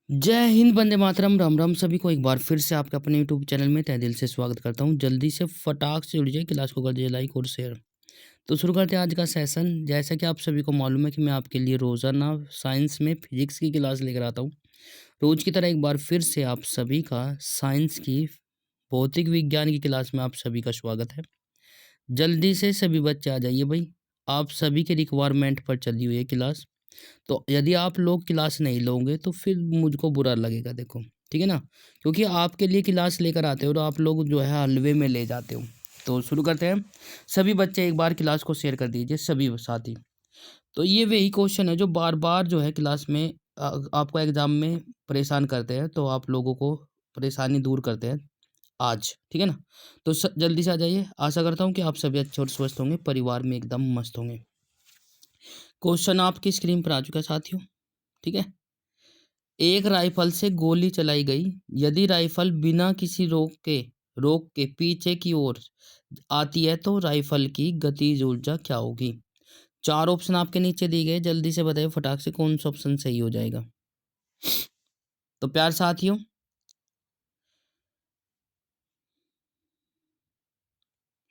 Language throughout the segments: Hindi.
जय हिंद, वंदे मातरम, राम राम सभी को एक बार फिर से आपके अपने यूट्यूब चैनल में तहे दिल से स्वागत करता हूं। जल्दी से फटाक से जुड़ जाइए, क्लास को कर दीजिए लाइक और शेयर। तो शुरू करते हैं आज का सेशन। जैसा कि आप सभी को मालूम है कि मैं आपके लिए रोज़ाना साइंस में फिजिक्स की क्लास लेकर आता हूं। रोज़ की तरह एक बार फिर से आप सभी का साइंस की भौतिक विज्ञान की क्लास में आप सभी का स्वागत है। जल्दी से सभी बच्चे आ जाइए भाई, आप सभी के रिक्वायरमेंट पर चली हुई है क्लास। तो यदि आप लोग क्लास नहीं लोगे तो फिर मुझको बुरा लगेगा, देखो, ठीक है ना? क्योंकि आपके लिए क्लास लेकर आते हो और आप लोग जो है हलवे में ले जाते हो। तो शुरू करते हैं। सभी बच्चे एक बार क्लास को शेयर कर दीजिए, सभी साथी। तो ये वही क्वेश्चन है जो बार बार जो है क्लास में आपको एग्जाम में परेशान करते हैं, तो आप लोगों को परेशानी दूर करते हैं आज, ठीक है ना? तो जल्दी से आ जाइए। आशा करता हूँ कि आप सभी अच्छे और स्वस्थ होंगे, परिवार में एकदम मस्त होंगे। क्वेश्चन आपकी स्क्रीन पर आ चुका है साथियों, ठीक है? एक राइफल से गोली चलाई गई। यदि राइफल बिना किसी रोक के पीछे की ओर आती है तो राइफल की गतिज ऊर्जा क्या होगी? चार ऑप्शन आपके नीचे दिए गए, जल्दी से बताइए फटाक से कौन सा ऑप्शन सही हो जाएगा। तो प्यार साथियों,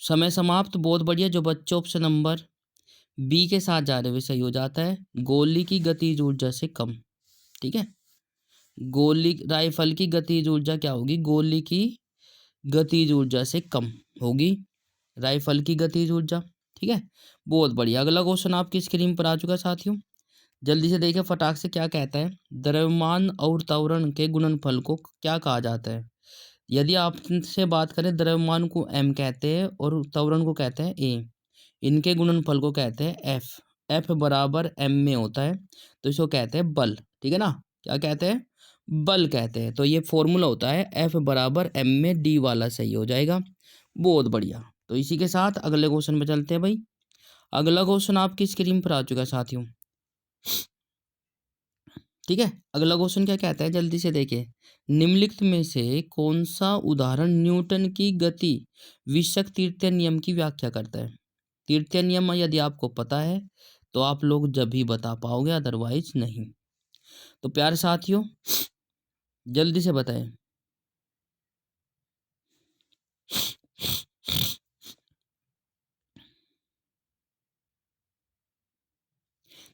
समय समाप्त। बहुत बढ़िया। जो बच्चे ऑप्शन नंबर बी के साथ जा रहे हुए सही हो जाता है, गोली की गतिज ऊर्जा से कम, ठीक है? गोली राइफल की गतिज ऊर्जा क्या होगी? गोली की गतिज ऊर्जा से कम होगी राइफल की गतिज ऊर्जा, ठीक है? बहुत बढ़िया। अगला क्वेश्चन आपकी स्क्रीन पर आ चुका है साथियों, जल्दी से देखिए फटाक से क्या कहता है। द्रव्यमान और त्वरण के गुणनफल को क्या कहा जाता है? यदि आपसे बात करें, द्रव्यमान को एम कहते हैं और त्वरण को कहते हैं ए। इनके गुणनफल को कहते हैं एफ। एफ बराबर एम में होता है, तो इसको कहते हैं बल, ठीक है ना? क्या कहते हैं? बल कहते हैं। तो ये फॉर्मूला होता है एफ बराबर एम में, डी वाला सही हो जाएगा। बहुत बढ़िया। तो इसी के साथ अगले क्वेश्चन पे चलते हैं भाई। अगला क्वेश्चन आपकी स्क्रीन पर आ चुका है साथियों, ठीक है? अगला क्वेश्चन क्या कहता है, जल्दी से देखिए। निम्नलिखित में से कौन सा उदाहरण न्यूटन की गति विषयक तृतीय नियम की व्याख्या करता है? तृतीय नियम यदि आपको पता है तो आप लोग जब भी बता पाओगे, अदरवाइज नहीं। तो प्यारे साथियों, जल्दी से बताएं।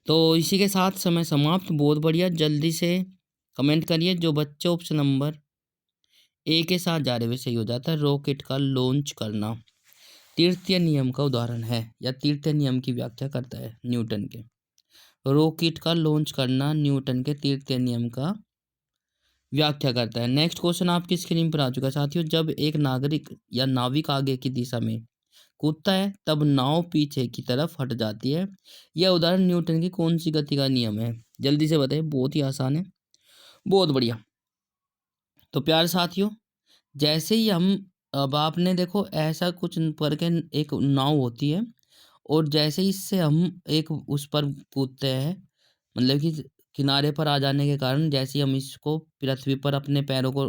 तो इसी के साथ समय समाप्त। बहुत बढ़िया। जल्दी से कमेंट करिए। जो बच्चे ऑप्शन नंबर ए के साथ जा रहे हुए सही हो जाता है, रॉकेट का लॉन्च करना तृतीय नियम का उदाहरण है या तृतीय नियम की व्याख्या करता है न्यूटन के। रॉकेट का लॉन्च करना न्यूटन के तृतीय नियम का व्याख्या करता है। नेक्स्ट क्वेश्चन आपकी स्क्रीन पर आ चुका है साथियों। जब एक नागरिक या नाविक आगे की दिशा में कूदता है तब नाव पीछे की तरफ हट जाती है। यह उदाहरण न्यूटन की कौन सी गति का नियम है? जल्दी से बताइए। बहुत ही आसान है। बहुत बढ़िया। तो प्यारे साथियों, जैसे ही हम, अब आपने देखो ऐसा कुछ करके एक नाव होती है और जैसे ही इससे हम एक उस पर कूदते हैं, मतलब कि किनारे पर आ जाने के कारण जैसे ही हम इसको पृथ्वी पर अपने पैरों को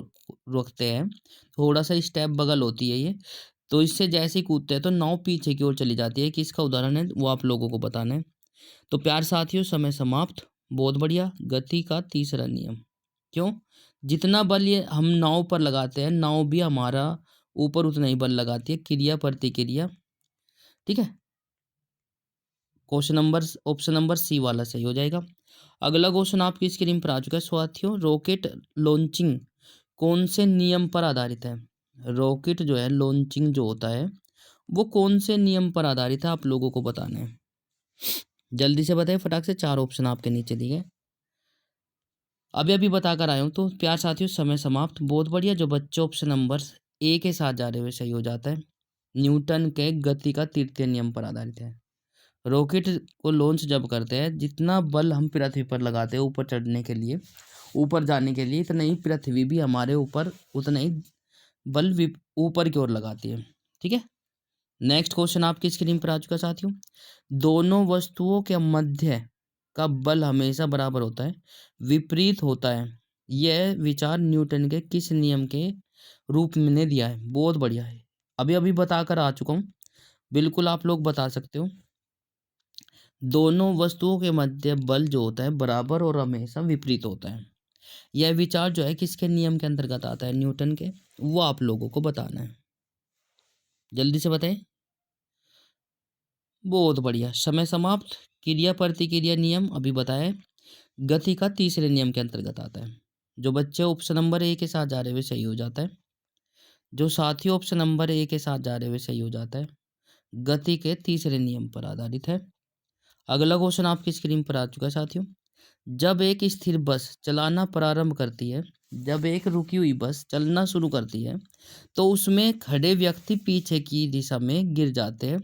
रखते हैं, थोड़ा सा स्टेप बगल होती है ये, तो इससे जैसे ही कूदते हैं तो नाव पीछे की ओर चली जाती है। किसका उदाहरण है वो आप लोगों को बताना है। तो प्यार साथियों, समय समाप्त। बहुत बढ़िया। गति का तीसरा नियम। क्यों? जितना बल ये हम नाव पर लगाते हैं, नाव भी हमारा ऊपर उतना ही बल लगाती है, क्रिया प्रतिक्रिया, ठीक है? Question number option number C वाला सही हो जाएगा। अगला क्वेश्चन आपकी स्क्रीन पर आ चुका है साथियों। रॉकेट लॉन्चिंग कौन से नियम पर आधारित है? रॉकेट जो है लॉन्चिंग जो होता है वो कौन से नियम पर आधारित है, आप लोगों को बताना है। जल्दी से बताइए फटाक से। चार ऑप्शन आपके नीचे दिए गए, अभी अभी बताकर आया हूँ। तो प्यार साथियों, समय समाप्त। बहुत बढ़िया। जो बच्चे ऑप्शन नंबर ए के साथ जा रहे हुए सही हो जाता है, न्यूटन के गति का तृतीय नियम पर आधारित है। रॉकेट को लॉन्च जब करते हैं, जितना बल हम पृथ्वी पर लगाते हैं ऊपर चढ़ने के लिए, ऊपर जाने के लिए, इतना ही पृथ्वी भी हमारे ऊपर उतना ही बल ऊपर की ओर लगाती है, ठीक है? नेक्स्ट क्वेश्चन आपकी स्क्रीन पर आ चुका साथियों। दोनों वस्तुओं के मध्य का बल हमेशा बराबर होता है, विपरीत होता है। यह विचार न्यूटन के किस नियम के रूप में दिया है? बहुत बढ़िया है। अभी अभी बताकर आ चुका हूँ, बिल्कुल आप लोग बता सकते हो। दोनों वस्तुओं के मध्य बल जो होता है बराबर और हमेशा विपरीत होता है। यह विचार जो है किसके नियम के अंतर्गत आता है? न्यूटन के। वो आप लोगों को बताना है। जल्दी से बताएं। बहुत बढ़िया। समय समाप्त। क्रिया प्रतिक्रिया नियम अभी बताया। गति का तीसरे नियम के अंतर्गत आता है। जो बच्चे ऑप्शन नंबर ए के साथ जा रहे हुए सही हो जाता है। जो साथी ऑप्शन नंबर ए के साथ जा रहे हुए सही हो जाता है। गति के तीसरे नियम पर आधारित है। अगला क्वेश्चन आपकी स्क्रीन पर आ चुका है साथियों। जब एक स्थिर बस चलाना प्रारंभ करती है, जब एक रुकी हुई बस चलना शुरू करती है, तो उसमें खड़े व्यक्ति पीछे की दिशा में गिर जाते हैं।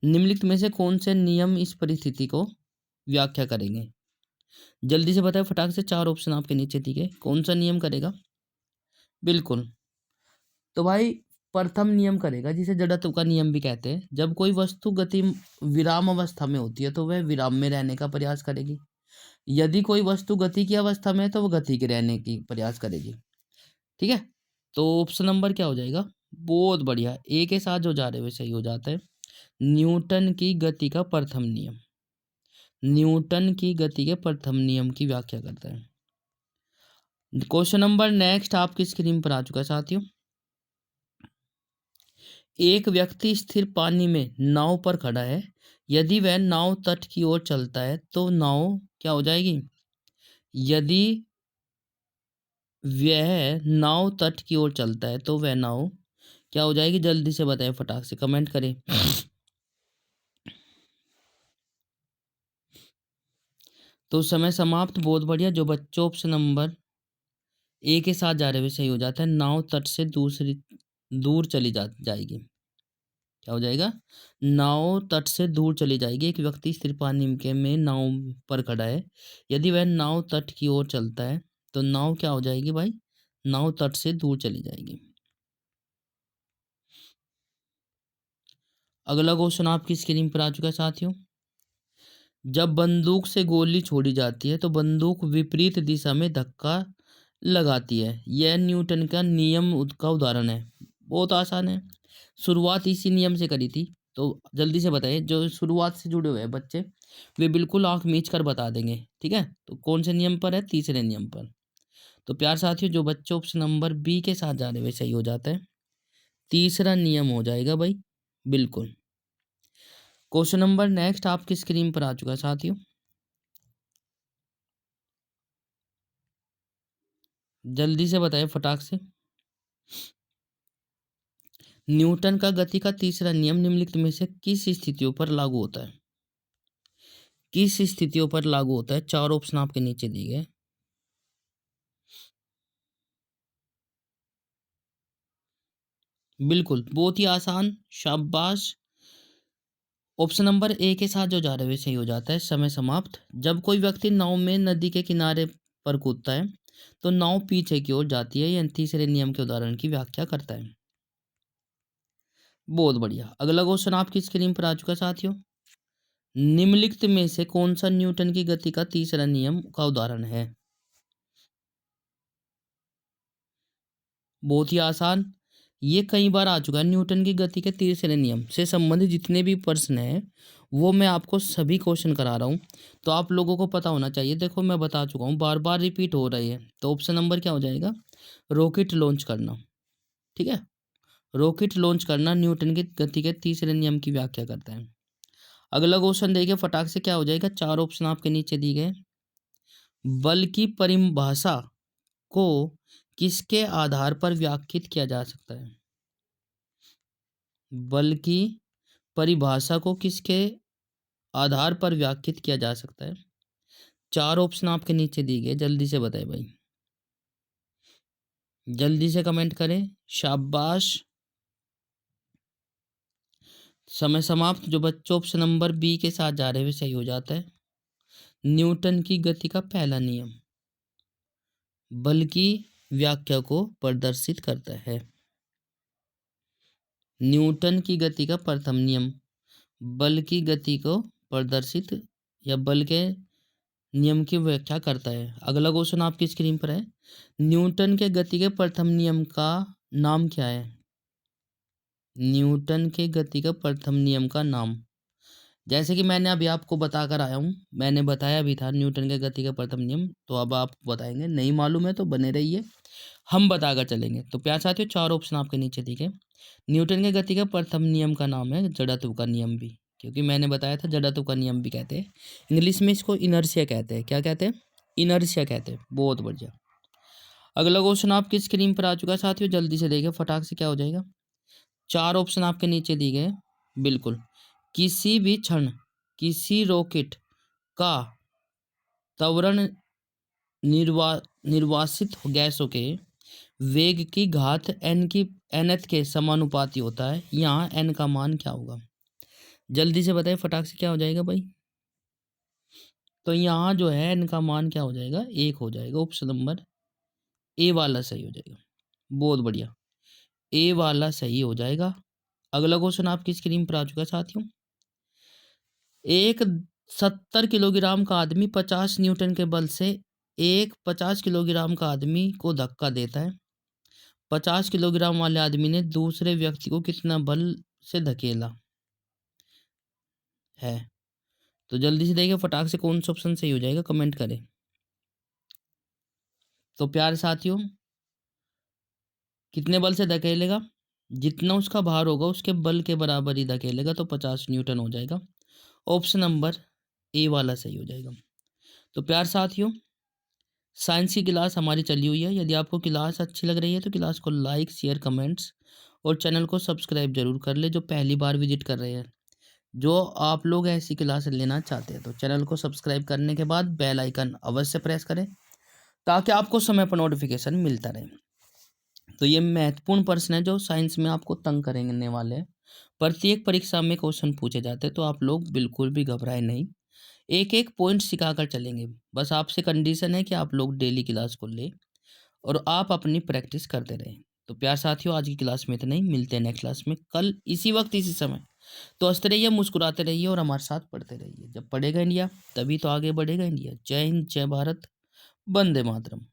निम्नलिखित में से कौन से नियम इस परिस्थिति को व्याख्या करेंगे? जल्दी से बताएं फटाक से। 4 ऑप्शन आपके नीचे दिए गए। कौन सा नियम करेगा? बिल्कुल। तो भाई प्रथम नियम करेगा, जिसे जड़त्व का नियम भी कहते हैं। जब कोई वस्तु गति विराम अवस्था में होती है तो वह विराम में रहने का प्रयास करेगी। यदि कोई वस्तु गति की अवस्था में है तो वह गति के रहने की प्रयास करेगी। ठीक है। तो ऑप्शन नंबर क्या हो जाएगा? बहुत बढ़िया। ए के साथ जो जा रहे हुए सही हो जाता है। न्यूटन की गति का प्रथम नियम, न्यूटन की गति के प्रथम नियम की व्याख्या करता है। क्वेश्चन नंबर नेक्स्ट आपकी स्क्रीन पर आ चुका है साथियों। एक व्यक्ति स्थिर पानी में नाव पर खड़ा है। यदि वह नाव तट की ओर चलता है तो नाव क्या हो जाएगी? यदि वह नाव तट की ओर चलता है तो वह नाव क्या हो जाएगी? जल्दी से बताएं, फटाक से कमेंट करें। तो समय समाप्त। बहुत बढ़िया। जो बच्चों ऑप्शन नंबर ए के साथ जा रहे हुए सही हो जाता है। नाव तट से दूर चली जाएगी। क्या हो जाएगा? नाव तट से दूर चली जाएगी। एक व्यक्ति स्थिर पानी के में नाव पर खड़ा है। यदि वह नाव तट की ओर चलता है तो नाव क्या हो जाएगी भाई? नाव तट से दूर चली जाएगी। अगला क्वेश्चन आपकी स्क्रीन पर आ चुका है साथियों। जब बंदूक से गोली छोड़ी जाती है तो बंदूक विपरीत दिशा में धक्का लगाती है। यह न्यूटन का नियम का उदाहरण है। बहुत आसान है। शुरुआत इसी नियम से करी थी। तो जल्दी से बताइए, जो शुरुआत से जुड़े हुए हैं बच्चे वे बिल्कुल आंख मीच कर बता देंगे। ठीक है। तो कौन से नियम पर है? तीसरे नियम पर। तो प्यार साथियों, जो बच्चे ऑप्शन नंबर बी के साथ जा रहे वे सही हो जाता है। तीसरा नियम हो जाएगा भाई। बिल्कुल। क्वेश्चन नंबर नेक्स्ट आपकी स्क्रीन पर आ चुका है साथियों। जल्दी से बताइए फटाक से। न्यूटन का गति का तीसरा नियम निम्नलिखित में से किस स्थितियों पर लागू होता है? किस स्थितियों पर लागू होता है? 4 ऑप्शन आपके नीचे दिए गए। बिल्कुल, बहुत ही आसान। शाबाश। ऑप्शन नंबर ए के साथ जो जा रहे हैं वे सही हो जाता है। समय समाप्त। जब कोई व्यक्ति नाव में नदी के किनारे पर कूदता है तो नाव पीछे की ओर जाती है। यह तीसरे नियम के उदाहरण की व्याख्या करता है। बहुत बढ़िया। अगला क्वेश्चन आपकी स्क्रीन पर आ चुका है साथियों। निम्नलिखित में से कौन सा न्यूटन की गति का तीसरा नियम का उदाहरण है? बहुत ही आसान। ये कई बार आ चुका है। न्यूटन की गति के तीसरे नियम से संबंधित जितने भी प्रश्न हैं वो मैं आपको सभी क्वेश्चन करा रहा हूँ। तो आप लोगों को पता होना चाहिए। देखो मैं बता चुका हूँ, बार बार रिपीट हो रही है। तो ऑप्शन नंबर क्या हो जाएगा? रॉकेट लॉन्च करना। ठीक है। रॉकेट लॉन्च करना न्यूटन की गति के तीसरे नियम की व्याख्या करता है। अगला क्वेश्चन देखिए फटाक से। क्या हो जाएगा? 4 ऑप्शन आपके नीचे दिए गए। बल की परिभाषा को किसके आधार पर व्याख्यात किया जा सकता है? बल की परिभाषा को किसके आधार पर व्याख्यात किया जा सकता है? 4 ऑप्शन आपके नीचे दिए गए। जल्दी से बताएं भाई। जल्दी से कमेंट करें। शाबाश। समय समाप्त। जो बच्चों ऑप्शन नंबर बी के साथ जा रहे हुए सही हो जाता है। न्यूटन की गति का पहला नियम बल की व्याख्या को प्रदर्शित करता है। न्यूटन की गति का प्रथम नियम बल की गति को प्रदर्शित या बल के नियम की व्याख्या करता है। अगला क्वेश्चन आपकी स्क्रीन पर है। न्यूटन के गति के प्रथम नियम का नाम क्या है? न्यूटन के गति का प्रथम नियम का नाम। जैसे कि मैंने अभी आपको बताकर आया हूँ, मैंने बताया भी था न्यूटन के गति का प्रथम नियम, तो अब आप बताएँगे, नहीं मालूम है तो बने रहिए, हम बताकर चलेंगे। तो प्यारे साथियों 4 ऑप्शन आपके नीचे दिए गए। न्यूटन के गति का प्रथम नियम का नाम है जड़त्व का नियम भी, क्योंकि मैंने बताया था जड़त्व का नियम भी कहते हैं। इंग्लिश में इसको इनर्शिया कहते हैं। क्या कहते हैं? इनर्शिया कहते हैं। बहुत बढ़िया। अगला क्वेश्चन आपकी स्क्रीन पर आ चुका है साथियों, जल्दी से देखिए फटाक से क्या हो जाएगा। 4 ऑप्शन आपके नीचे दिए गए। बिल्कुल, किसी भी क्षण किसी रॉकेट का त्वरण निर्वा निर्वासित गैसों के वेग की घात nth के समानुपाती होता है। यहाँ n का मान क्या होगा? जल्दी से बताइए फटाक से क्या हो जाएगा भाई? तो यहाँ जो है n का मान क्या हो जाएगा? 1 हो जाएगा। ऑप्शन नंबर ए वाला सही हो जाएगा। बहुत बढ़िया, ए वाला सही हो जाएगा। अगला क्वेश्चन आपकी स्क्रीन पर आ चुका है साथियों। एक 70 किलोग्राम का आदमी 50 न्यूटन के बल से एक 50 किलोग्राम का आदमी को धक्का देता है। 50 किलोग्राम वाले आदमी ने दूसरे व्यक्ति को कितना बल से धकेला है? तो जल्दी से देखिए फटाक से कौन सा ऑप्शन सही हो जाएगा, कमेंट करें। तो प्यारे साथियों, कितने बल से धकेलेगा? जितना उसका भार होगा उसके बल के बराबर ही धकेलेगा, तो 50 न्यूटन हो जाएगा। ऑप्शन नंबर ए वाला सही हो जाएगा। तो प्यारे साथियों, साइंस की क्लास हमारी चली हुई है। यदि आपको क्लास अच्छी लग रही है तो क्लास को लाइक, शेयर, कमेंट्स और चैनल को सब्सक्राइब जरूर कर ले। जो पहली बार विजिट कर रहे हैं, जो आप लोग ऐसी क्लास लेना चाहते हैं, तो चैनल को सब्सक्राइब करने के बाद बेल आइकन अवश्य प्रेस करें, ताकि आपको समय पर नोटिफिकेशन मिलता रहे। तो ये महत्वपूर्ण प्रश्न है जो साइंस में आपको तंग करेंगे वाले हैं। प्रत्येक परीक्षा में क्वेश्चन पूछे जाते हैं, तो आप लोग बिल्कुल भी घबराए नहीं। एक एक पॉइंट सिखाकर चलेंगे। बस आपसे कंडीशन है कि आप लोग डेली क्लास को ले और आप अपनी प्रैक्टिस करते रहें। तो प्यार साथियों, आज की क्लास में इतना ही। मिलते हैं नेक्स्ट क्लास में कल इसी वक्त इसी समय। तो हंसते रहिए, मुस्कुराते रहिए और हमारे साथ पढ़ते रहिए। जब पढ़ेगा इंडिया तभी तो आगे बढ़ेगा इंडिया। जय हिंद, जय भारत, वंदे मातरम।